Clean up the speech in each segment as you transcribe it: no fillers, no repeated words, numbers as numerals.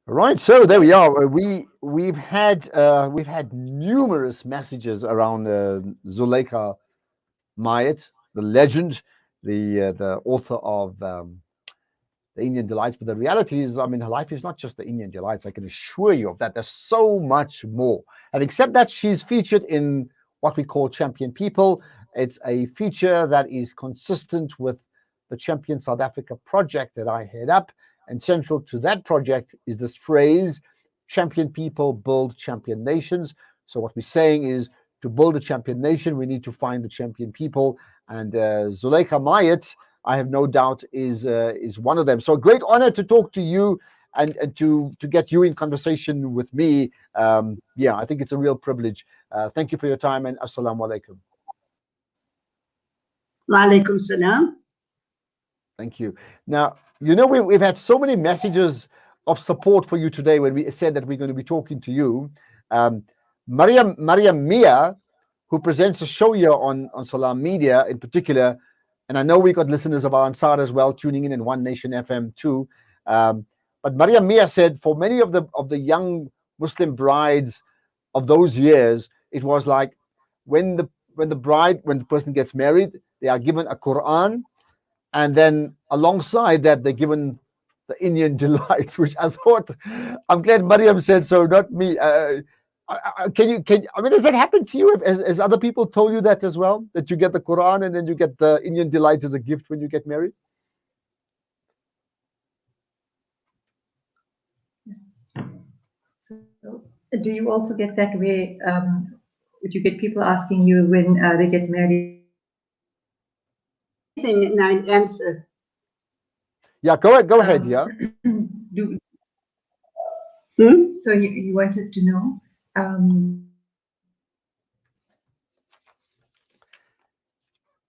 Right, so there we are. We've had numerous messages around Zuleikha Mayat, the legend, the author of the Indian Delights. But the reality is, I mean, her life is not just the Indian Delights. I can assure you of that. There's so much more. Having said that, she's featured in what we call Champion People. It's a feature that is consistent with the Champion South Africa project that I head up. And central to that project is this phrase: champion people build champion nations. So, what we're saying is, to build a champion nation, we need to find the champion people. And Zuleikha Mayat, I have no doubt, is one of them. So, a great honor to talk to you and to get you in conversation with me. Yeah, I think it's a real privilege. Thank you for your time, and assalamu alaikum. Walaikum salam. Thank you. Now, we've had so many messages of support for you today when we said that we're going to be talking to you. Um, Mariam Mia, who presents a show here on Salam Media in particular, and I know we got listeners of Al Ansar as well tuning in One Nation FM too. Um, but Mariam Mia said for many of the young Muslim brides of those years, it was like when the person gets married, they are given a Quran, and then alongside that they're given the Indian delights, which I thought, I'm glad Mariam said so, not me. I mean, has that happened to you? Has other people told you that as well, that you get the Quran and then you get the Indian delights as a gift when you get married? So, do you also get that way? Would you get people asking you when they get married? And I answer. Yeah, go ahead. Yeah. Do, Hmm? so you wanted to know?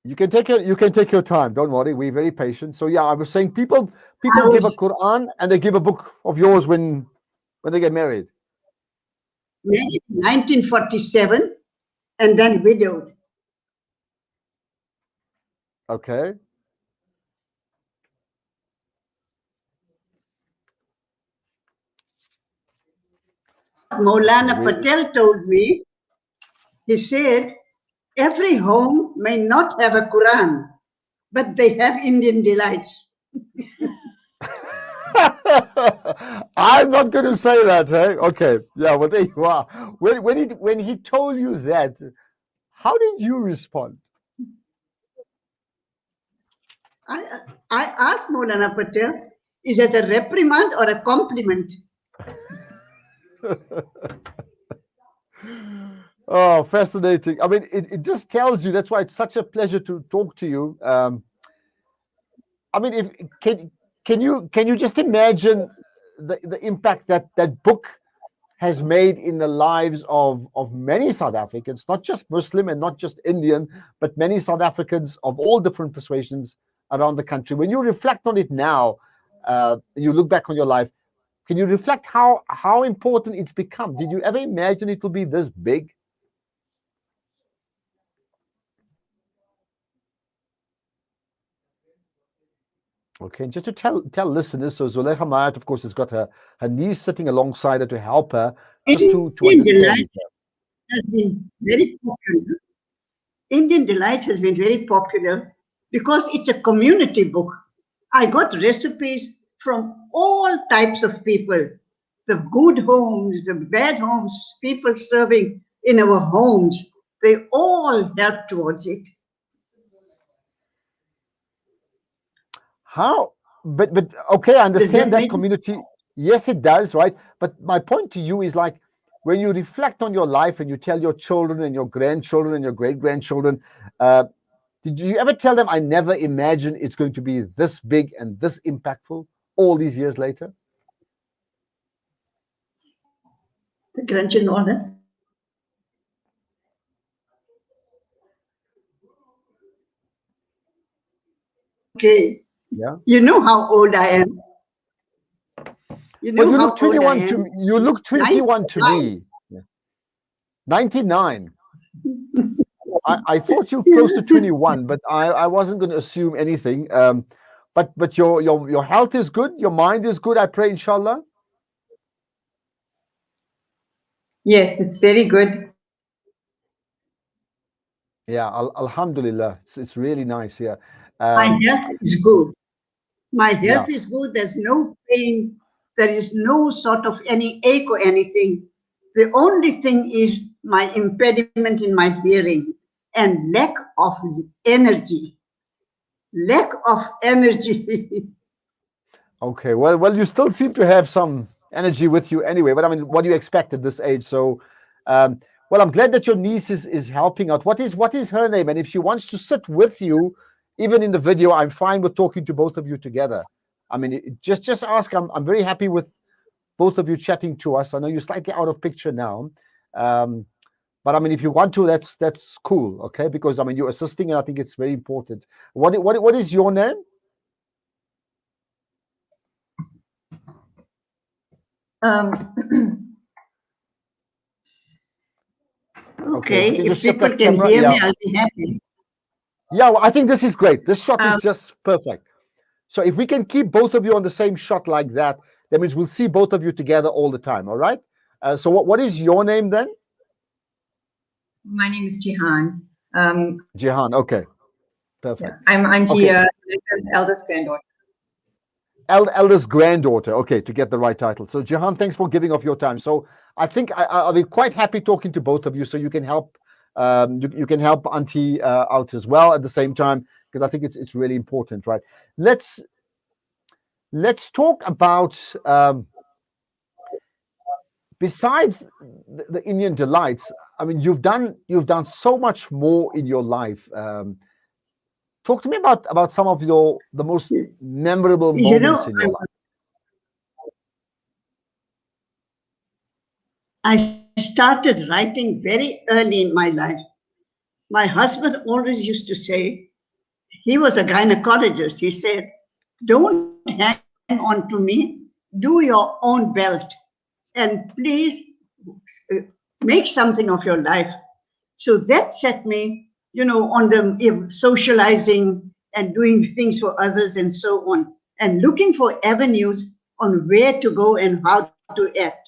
You can take your time. Don't worry. We're very patient. So yeah, I was saying people I give a was Quran and they give a book of yours when they get married. married in 1947 and then widowed. Okay. Maulana We, Patel told me, he said, every home may not have a Quran, but they have Indian delights. I'm not going to say that. Hey? Okay. Yeah. Well, there you are. When he told you that, how did you respond? I, I asked Maulana Patel, is it a reprimand or a compliment? Oh, fascinating. I mean, it just tells you, that's why it's such a pleasure to talk to you. I mean, if can you just imagine the impact that that book has made in the lives of many South Africans, not just Muslim and not just Indian, but many South Africans of all different persuasions around the country. When you reflect on it now, you look back on your life, can you reflect how important it's become? Did you ever imagine it would be this big? Okay, and just to tell listeners, so Zuleikha Mayat, of course, has got her niece sitting alongside her to help her, just to Indian understand. delights has been very popular. Indian delights has been very popular because it's a community book. I got recipes from all types of people, the good homes, the bad homes, people serving in our homes. They all help towards it. How? But okay, I Does understand that that make community. Yes, it does, right? But my point to you is like when you reflect on your life and you tell your children and your grandchildren and your great grandchildren, uh, did you ever tell them, I never imagined it's going to be this big and this impactful all these years later? the grandchildren? okay? Yeah. You know how old I am. You Well, know you look how old I 21 to am. me. You look 21 to 99. me. Yeah. 99. I thought you close to 21, but I wasn't going to assume anything. But your health is good, your mind is good. I pray, inshallah. Yes, it's very good. Yeah, alhamdulillah. It's really nice here. My Um, health is good. My yeah. health is good. There's no pain. There is no sort of any ache or anything. The only thing is my impediment in my hearing and lack of energy. Lack of energy. Okay. Well, you still seem to have some energy with you anyway. But I mean, what do you expect at this age? So, um, well, I'm glad that your niece is helping out. What is her name? And if she wants to sit with you, even in the video, I'm fine with talking to both of you together. I mean, just ask. I'm very happy with both of you chatting to us. I know you're slightly out of picture now. Um, but I mean, if you want to, that's cool, okay? Because I mean, you're assisting, and I think it's very important. What is your name? Um, Okay, if you Okay, can just if shift people that can camera, hear yeah, me, I'll be happy. yeah. Well, I think this is great. This shot is um, just perfect. So if we can keep both of you on the same shot like that, that means we'll see both of you together all the time. All right. So what is your name then? my name is Jihan. Um, Jihan. Okay, yeah, perfect. I'm Auntie Okay, Zuleika's eldest granddaughter. eldest granddaughter. Okay, to get the right title. So Jahan, thanks for giving off your time. So I think I'll be quite happy talking to both of you, so you can help. You can help Auntie out as well at the same time, because I think it's really important, right? Let's let's talk about besides the Indian delights. I mean, you've done so much more in your life. Talk to me about some of the most memorable You moments know, in your life. I started writing very early in my life. My husband always used to say, he was a gynecologist. He said, don't hang on to me, do your own belt, and please uh, make something of your life. So that set me, on the socializing and doing things for others and so on, and looking for avenues on where to go and how to act.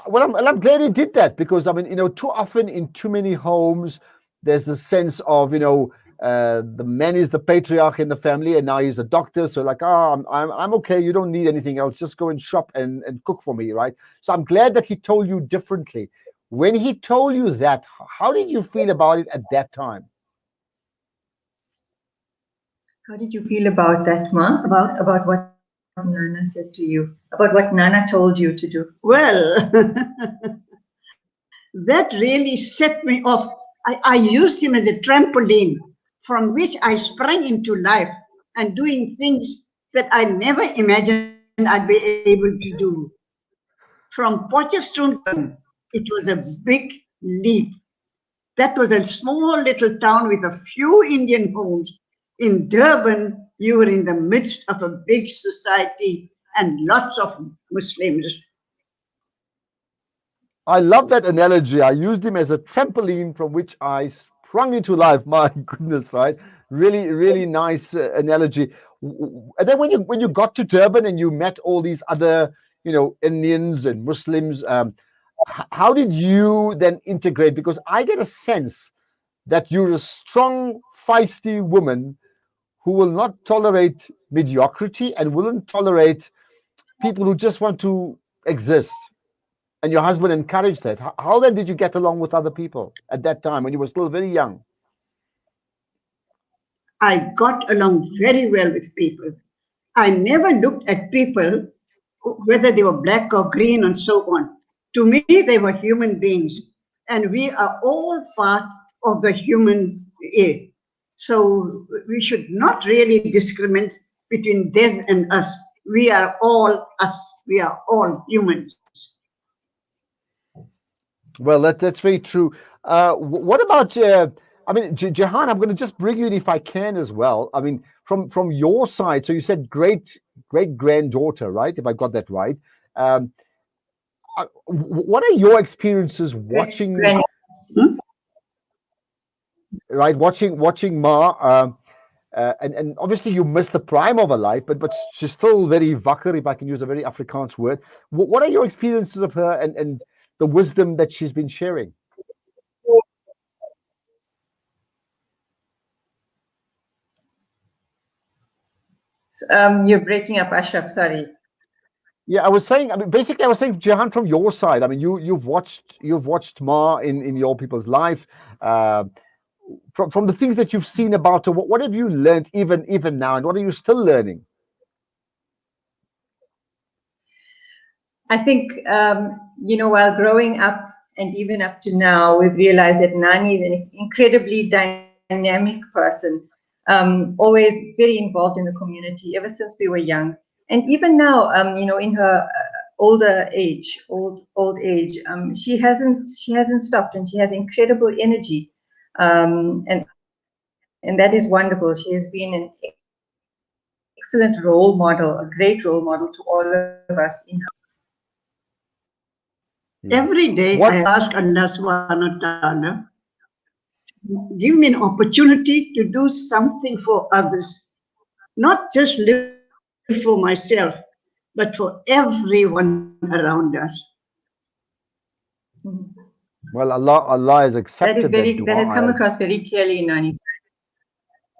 Well, I'm glad he did that, because I mean, too often in too many homes, there's the sense of, the man is the patriarch in the family, and now he's a doctor. So like, I'm okay. You don't need anything else. Just go and shop and cook for me, right? So I'm glad that he told you differently. When he told you that, how did you feel about it at that time? How did you feel about that, Ma? About what Nana said to you? About what Nana told you to do? Well, that really set me off. I used him as a trampoline from which I sprang into life and doing things that I never imagined I'd be able to do. From Potchefstroom to Durban, it was a big leap. That was a small little town with a few Indian homes. In Durban, you were in the midst of a big society and lots of Muslims. I love that analogy. I used him as a trampoline from which I sprung into life. My goodness, right? Really, really nice analogy. And then when you got to Durban and you met all these other, Indians and Muslims, how did you then integrate? Because I get a sense that you're a strong, feisty woman who will not tolerate mediocrity and wouldn't tolerate people who just want to exist, and your husband encouraged that. How then did you get along with other people at that time when you were still very young? I got along very well with people. I never looked at people, whether they were black or green and so on. To me, they were human beings, and we are all part of the human A. So we should not really discriminate between them and us. We are all us. We are all humans. Well, that's very true. What about? I mean, Jahan, I'm going to just bring you in if I can as well. I mean, from your side. So you said great granddaughter, right? If I got that right. Um, what are your experiences watching? Hmm? Right, watching Ma. and obviously you missed the prime of her life, but she's still very wakker, if I can use a very Afrikaans word. What are your experiences of her and the wisdom that she's been sharing? You're breaking up, Ashraf. Sorry. Yeah, I was saying. I mean, basically, I was saying, Jahan, from your side. I mean, you've watched Ma in your people's life. Uh, from the things that you've seen about her, what have you learned even now, and what are you still learning? I think, while growing up and even up to now, we've realized that Nani is an incredibly dynamic person, always very involved in the community ever since we were young. And even now, in her old age, she hasn't stopped, and she has incredible energy, and that is wonderful. She has been an excellent role model, a great role model to all of us in her family. Yeah. Every day I What? ask Allah subhanahu wa ta'ala, give me an opportunity to do something for others, not just live for myself, but for everyone around us. Mhm. Well, Allah has accepted that That has come dua. across very clearly in Nani's.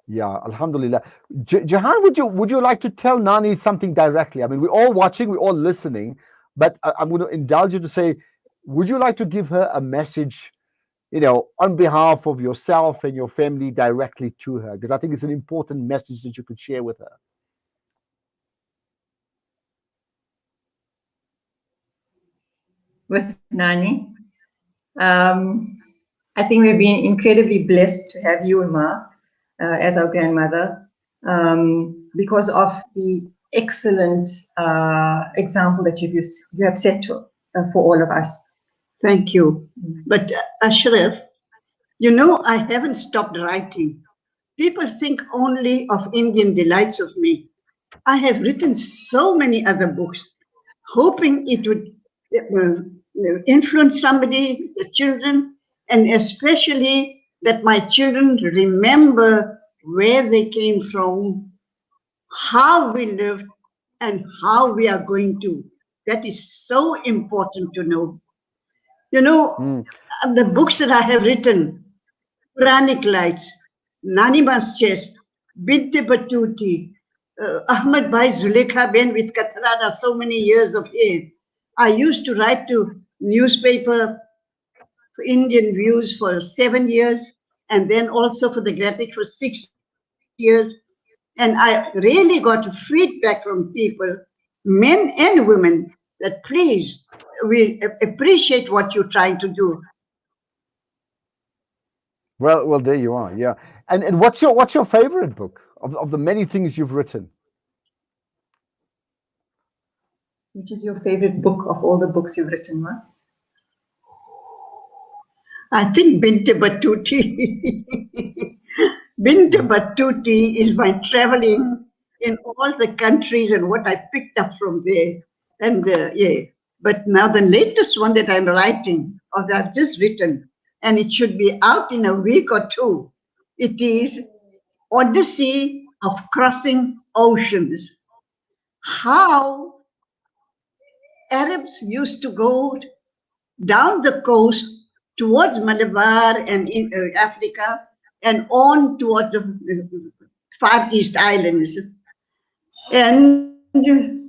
Yeah, Alhamdulillah. Jahan, would you like to tell Nani something directly? I mean, we're all watching, we're all listening, but I'm going to indulge you to say, would you like to give her a message, on behalf of yourself and your family directly to her? Because I think it's an important message that you could share with her. With Nani. I think we've been incredibly blessed to have you, Ma, as our grandmother, because of the excellent example that you have set for all of us. Thank you. But Ashraf, I haven't stopped writing. People think only of Indian delights of me. I have written so many other books, hoping it would influence somebody, the children, and especially that my children remember where they came from, how we lived, and how we are going to. That is so important to know. You know, Mm. the books that I have written, Quranic Lights, Nanima's Chest, Binte Batuti, Ahmad Bhai Zuleikha Ben with Katrada, so many years of age. I used to write to newspaper for Indian Views for 7 years, and then also for the Graphic for 6 years. And I really got feedback from people, men and women, that please, we appreciate what you're trying to do. Well, there you are. Yeah. And what's your favorite book of the many things you've written? Which is your favorite book of all the books you've written, Ma? I think Binte Batuti. Binte Batuti is my traveling in all the countries and what I picked up from there. And yeah, but now the latest one that I'm writing, or that I've just written, and it should be out in a week or two. It is Odyssey of Crossing Oceans. How Arabs used to go down the coast towards Malabar and in Africa and on towards the Far East Islands. And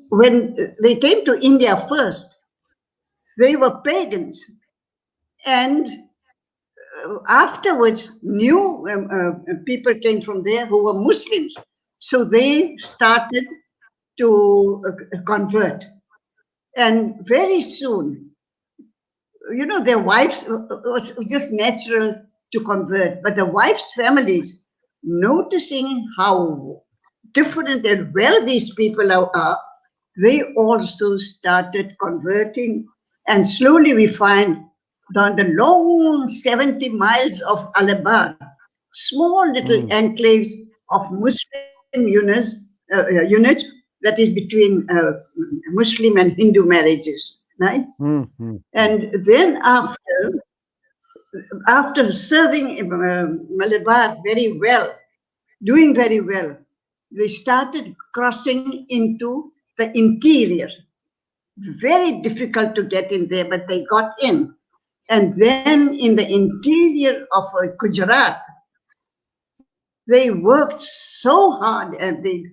when they came to India first, they were pagans. And afterwards, new people came from there who were Muslims. So they started to convert. And very soon, their wives was just natural to convert, but the wives' families, noticing how different and well these people are, they also started converting. And slowly we find down the long 70 miles of Alabar, small little Mm. enclaves of Muslim units that is between Muslim and Hindu marriages, right? Mm. Mm. And then after serving Malabar very well, doing very well. They started crossing into the interior. Very difficult to get in there, but they got in. And then in the interior of Gujarat, they worked so hard and they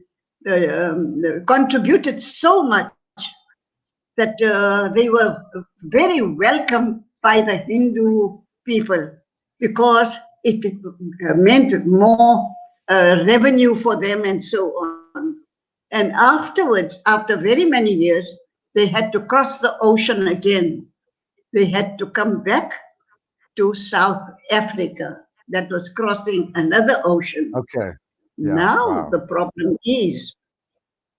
contributed so much that they were very welcomed by the Hindu people because it meant more revenue for them and so on. And afterwards, after very many years, they had to cross the ocean again. They had to come back to South Africa. That was crossing another ocean. Okay. Yeah. Now Wow. the problem is,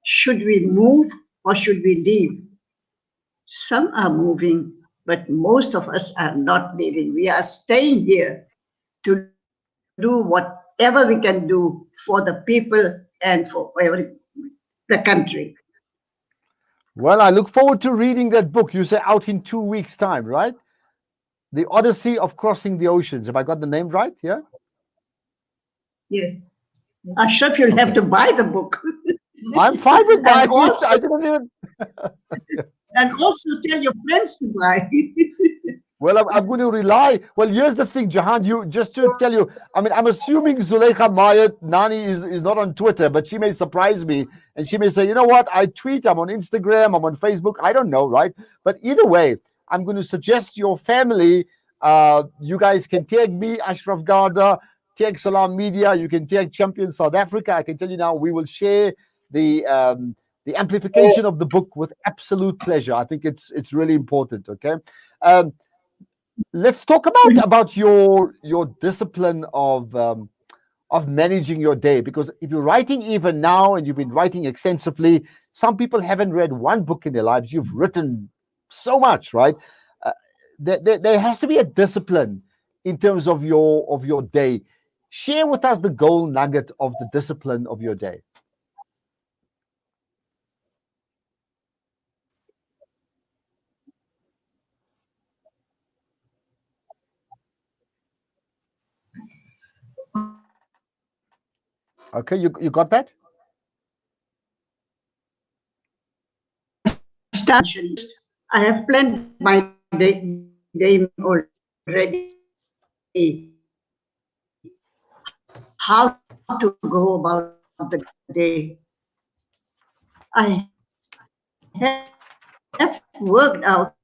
should we move or should we leave? Some are moving, but most of us are not leaving. We are staying here to do whatever we can do for the people and for the country. Well, I look forward to reading that book. You say out in 2 weeks' time, right? The Odyssey of Crossing the Oceans. Have I got the name right? Yeah. Yes. Ashraf, you'll have Okay. to buy the book. I'm fine with and buying it. also I didn't even. and also tell your friends to buy. Well, I'm going to rely. Well, here's the thing, Jahan. You just to tell you. I mean, I'm assuming Zuleikha Mayat Nani is not on Twitter, but she may surprise me, and she may say, you know what? I tweet. I'm on Instagram. I'm on Facebook. I don't know, right? But either way, I'm going to suggest your family. You guys can tag me, Ashraf Garda, tag Salam Media. You can tag Champion South Africa. I can tell you now, we will share the amplification of the book with absolute pleasure. I think it's really important. Okay. Um, let's talk about your discipline of managing your day, because if you're writing even now and you've been writing extensively, some people haven't read one book in their lives. You've written so much, right? uh, there has to be a discipline in terms of your day. Share with us the gold nugget of the discipline of your day. Okay, you got that? I have planned my day already. How to go about the day. I have worked out.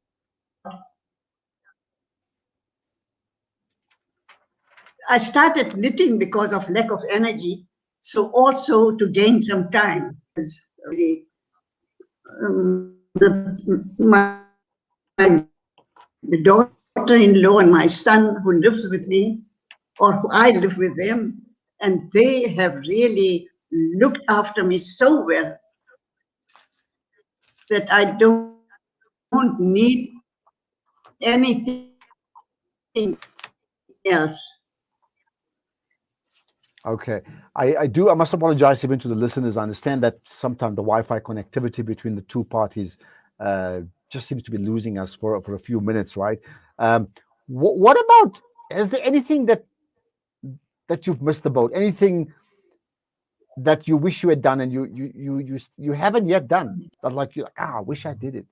I started knitting because of lack of energy, so also to gain some time. The daughter-in-law and my son who lives with me, or who I live with them, and they have really looked after me so well that I don't need anything else. Okay. I must apologize even to the listeners. I understand that sometimes the Wi-Fi connectivity between the two parties uh, just seems to be losing us for a few minutes, right? Um, what about, is there anything that you've missed about? Anything that you wish you had done and you haven't yet done? That like you like, I wish I did it.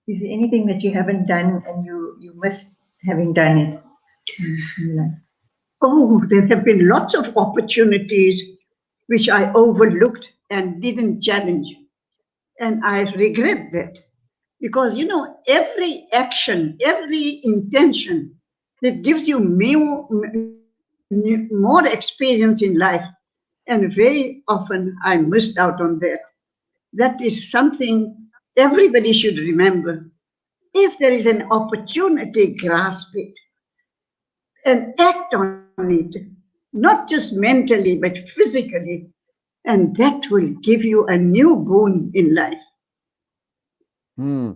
Is there anything that you haven't done and you missed having done it? Oh, there have been lots of opportunities which I overlooked and didn't challenge. And I regret that because, every action, every intention that gives you more experience in life. And very often I missed out on that. That is something everybody should remember. If there is an opportunity, grasp it and act on it, not just mentally, but physically. And that will give you a new boon in life. Hmm.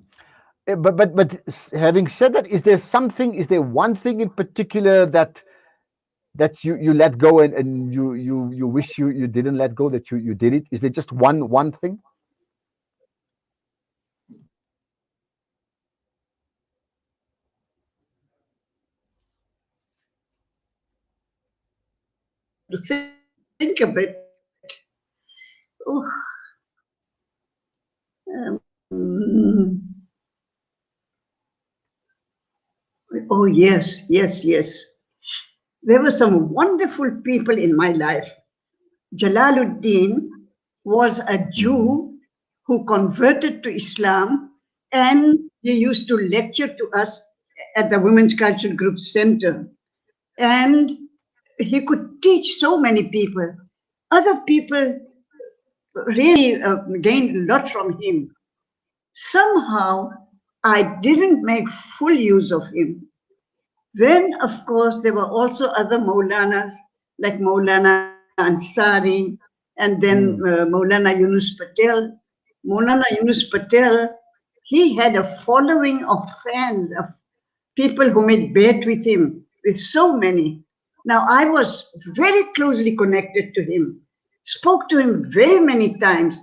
But having said that, is there one thing in particular that you let go and you wish you didn't let go, that you did it? Is there just one thing? to think a bit. Oh, um, oh yes, yes, yes. There were some wonderful people in my life. Jalaluddin was a Mhm. Jew who converted to Islam, and he used to lecture to us at the Women's Cultural Group Center. And he could teach so many people. Other people really gained a lot from him. Somehow, I didn't make full use of him. Then, of course, there were also other Maulanas like Maulana Ansari and then Mm. Maulana Yunus Patel. Maulana Yunus Patel, he had a following of fans, of people who made bet with him, with so many. Now, I was very closely connected to him, spoke to him very many times,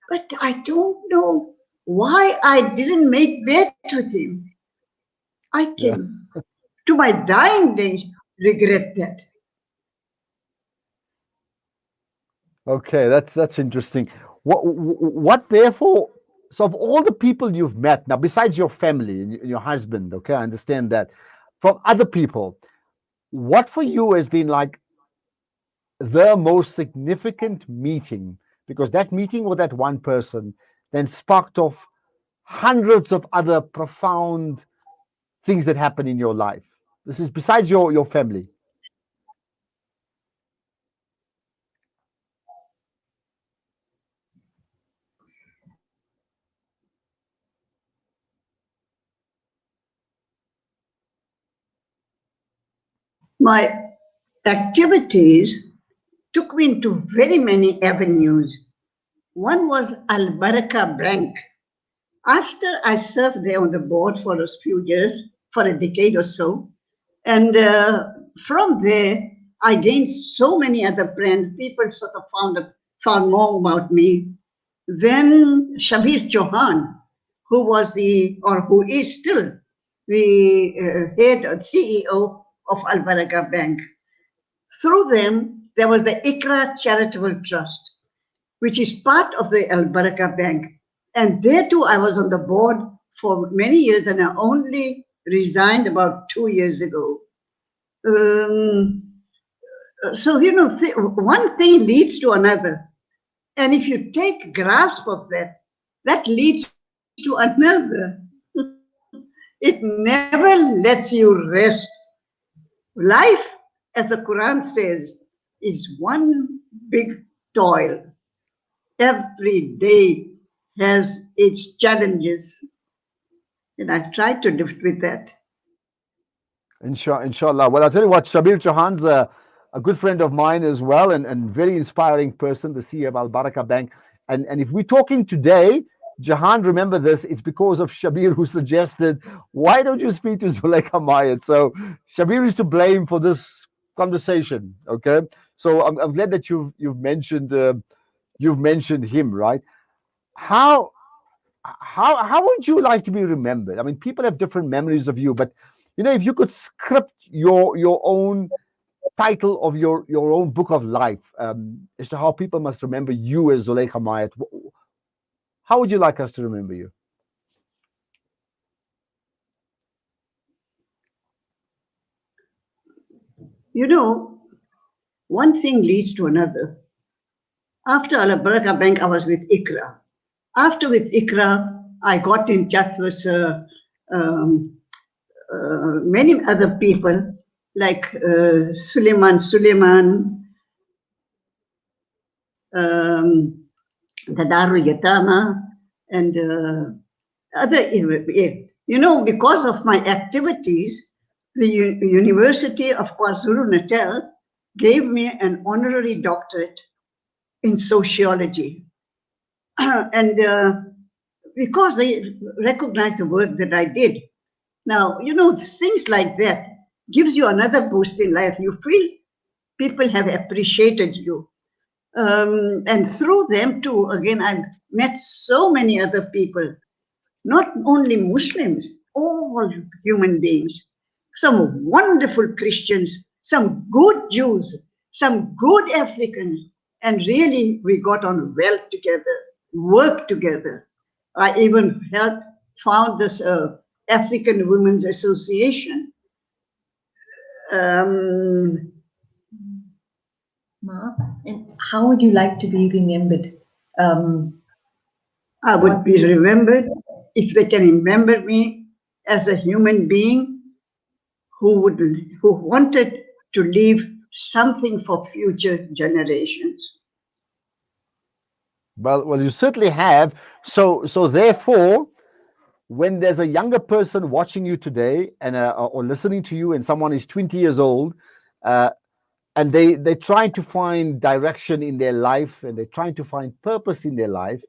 but I don't know why I didn't make bet with him. I Yeah. can, to my dying days, regret that. Okay, that's interesting. What therefore? So of all the people you've met now, besides your family and your husband, okay, I understand that. From other people, what for you has been like the most significant meeting? Because that meeting with that one person then sparked off hundreds of other profound things that happen in your life. This is besides your family. My activities took me into very many avenues. One was Al Baraka Bank. After I served there on the board for a few years, for a decade or so, and from there I gained so many other friends. People sort of found more about me. Then Shabir Chauhan, who was or who is still the head or CEO of Al Baraka Bank. Through them, there was the Ikra Charitable Trust, which is part of the Al Baraka Bank. And there too, I was on the board for many years, and I only resigned about 2 years ago. Um, so, one thing leads to another. And if you take grasp of that, that leads to another. It never lets you rest. Life, as the Quran says, is one big toil. Every day has its challenges, and I try to live with that. Inshallah. Well, I'll tell you what, Shabir Chauhan's a good friend of mine as well, and very inspiring person, the CEO of Al Baraka Bank. And if we're talking today, Jahan, remember this, it's because of Shabir who suggested, why don't you speak to Zuleikha Mayat? So Shabir is to blame for this conversation. Okay. So I'm glad that you've mentioned him, right? How how would you like to be remembered? I mean, people have different memories of you, but if you could script your own title of your own book of life as to how people must remember you as Zuleikha Mayat, how would you like us to remember you? You know, one thing leads to another. After Al Baraka Bank, I was with Ikra. After with Ikra, I got in touch with um, many other people like um, the Darul Yatama, and because of my activities, the University of KwaZulu Natal gave me an honorary doctorate in sociology. And because they recognized the work that I did. Now, things like that gives you another boost in life. You feel people have appreciated you. And through them too, again, I've met so many other people, not only Muslims, all human beings, some wonderful Christians, some good Jews, some good Africans, and really we got on well together, worked together. I even helped found this African Women's Association. Um, Ma, and how would you like to be remembered? Um, I would be remembered if they can remember me as a human being who wanted to leave something for future generations. Well, you certainly have. So therefore, when there's a younger person watching you today and or listening to you, and someone is 20 years old, uh, and they're trying to find direction in their life and they're trying to find purpose in their life,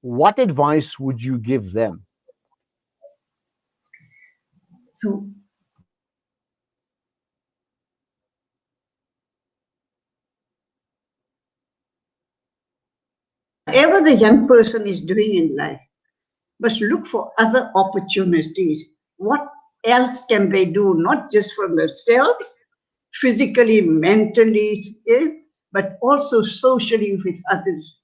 what advice would you give them? so Whatever the young person is doing in life, must look for other opportunities. What else can they do, not just for themselves, physically, mentally, but also socially with others?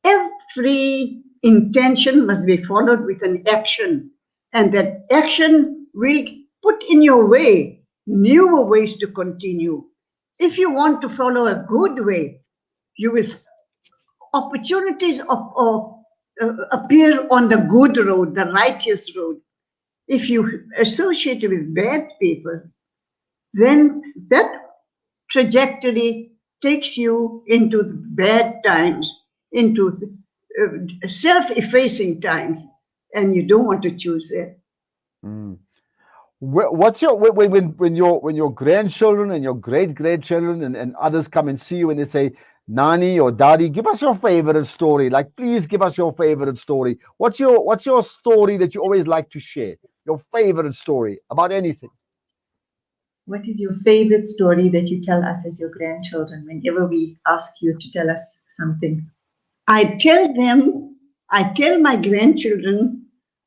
Every intention must be followed with an action, and that action will put in your way newer ways to continue. If you want to follow a good way, you will opportunities appear on the good road, the righteous road. If you associate with bad people, then that trajectory takes you into the bad times, into self-effacing times, and you don't want to choose that. Mm. What's your when your grandchildren and your great grandchildren and others come and see you and they say, Nani or Daddy, give us your favorite story. Like, please give us your favorite story. What's your story that you always like to share? Your favorite story about anything. what is your favorite story that you tell us as your grandchildren whenever we ask you to tell us something? I tell them, I tell my grandchildren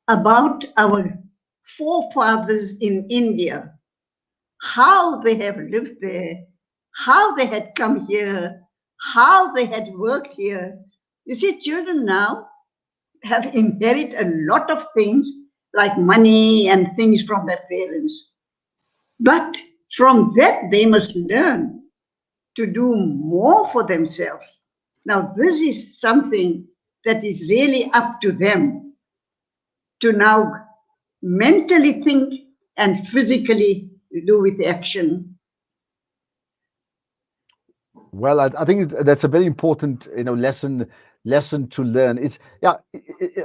about our forefathers in India, how they have lived there, how they had come here, how they had worked here. You see, children now have inherited a lot of things like money and things from their parents. But from that, they must learn to do more for themselves. Now, this is something that is really up to them to now mentally think and physically do with action. Well, I think that's a very important, lesson to learn. It's yeah,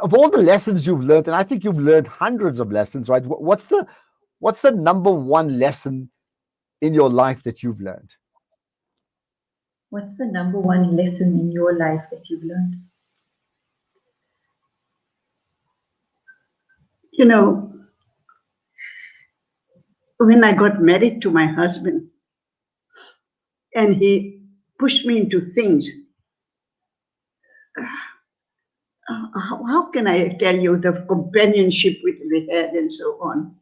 of all the lessons you've learned, and I think you've learned hundreds of lessons, right? What's the number one lesson in your life that you've learned? What's the number one lesson in your life that you've learned? You know, when I got married to my husband and he pushed me into things, how can I tell you the companionship we had and so on?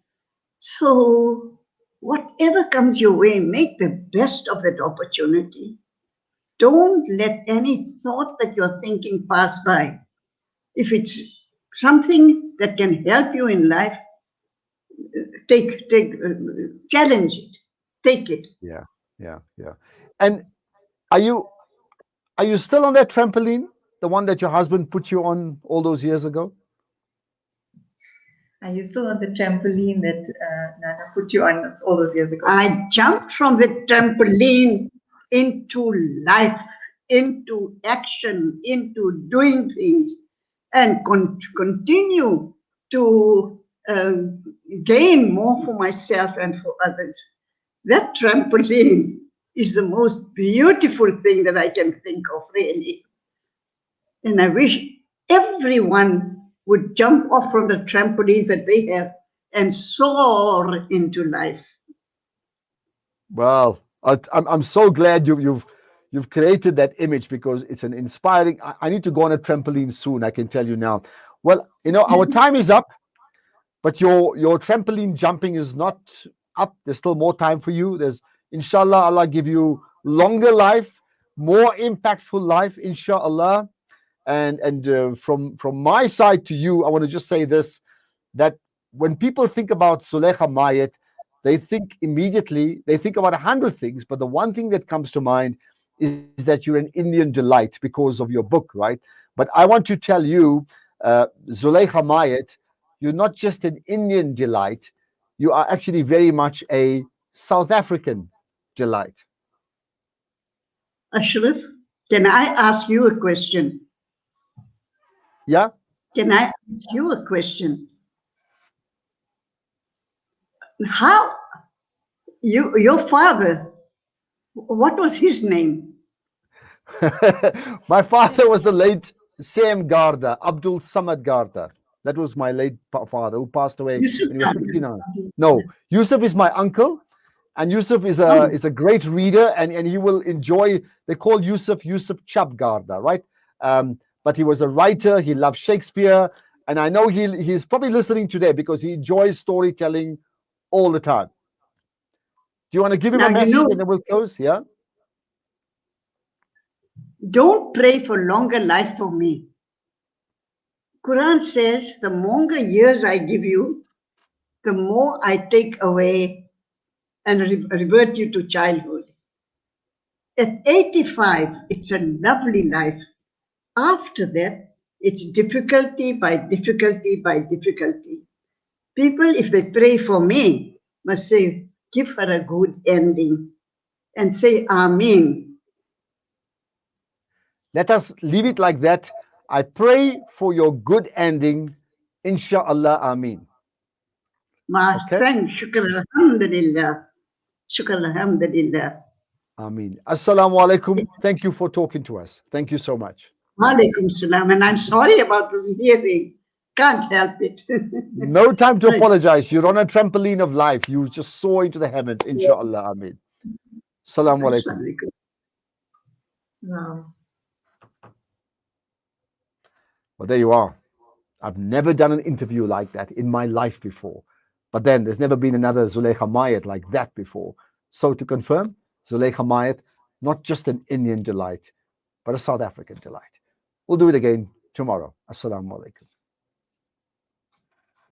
So, whatever comes your way, make the best of that opportunity. Don't let any thought that you're thinking pass by. If it's something that can help you in life, challenge it, take it. Yeah, yeah, yeah. And are you are you still on that trampoline, the one that your husband put you on all those years ago? Are you still on the trampoline that Nana put you on all those years ago? I jumped from the trampoline into life, into action, into doing things, and continue to gain more for myself and for others. That trampoline is the most beautiful thing that I can think of, really. And I wish everyone would jump off from the trampolines that they have and soar into life. Well, I'm so glad you've created that image because it's an inspiring. I need to go on a trampoline soon. I can tell you now. Well, our time is up, but your trampoline jumping is not up. There's still more time for you. There's inshallah Allah give you longer life, more impactful life, inshallah. And from my side to you, I want to just say this: that when people think about Zuleikha Mayat, they think immediately, they think about 100 things, but the one thing that comes to mind is that you're an Indian delight because of your book, right? But I want to tell you, Zuleikha Mayat, you're not just an Indian delight, you are actually very much a South African delight. Ashraf, can I ask you a question? Yeah? Can I ask you a question? How your father, what was his name? My father was the late Sam Garda, Abdul Samad Garda. That was my late father who passed away Yusuf when he was Garda. 69. No, Yusuf is my uncle, and Yusuf Oh, is a great reader, and he will enjoy. They call Yusuf Chap Garda, right? But he was a writer. He loved Shakespeare, and I know he's probably listening today because he enjoys storytelling all the time. Do you want to give him now a you message, know, and then we'll close? Yeah. don't pray for longer life for me. Quran says the longer years I give you, the more I take away and revert you to childhood. At 85, it's a lovely life. After that, it's difficulty by difficulty by difficulty. People, if they pray for me, must say, give her a good ending and say Amen. Let us leave it like that. I pray for your good ending. Inshallah. Ameen. My Okay? friend, shukr alhamdulillah. Shukr alhamdulillah. Ameen. Assalamu alaikum. Thank you for talking to us. Thank you so much. Walaikum salam. And I'm sorry about this hearing. Can't help it. No time to Right. apologize. You're on a trampoline of life. You just soar into the heavens. Inshallah. Ameen. Assalamu alaikum. Assalamu alaikum. No. Well, there you are. I've never done an interview like that in my life before. But then there's never been another Zuleikha Mayat like that before. So to confirm, Zuleikha Mayat, not just an Indian delight, but a South African delight. We'll do it again tomorrow. Assalamu alaikum.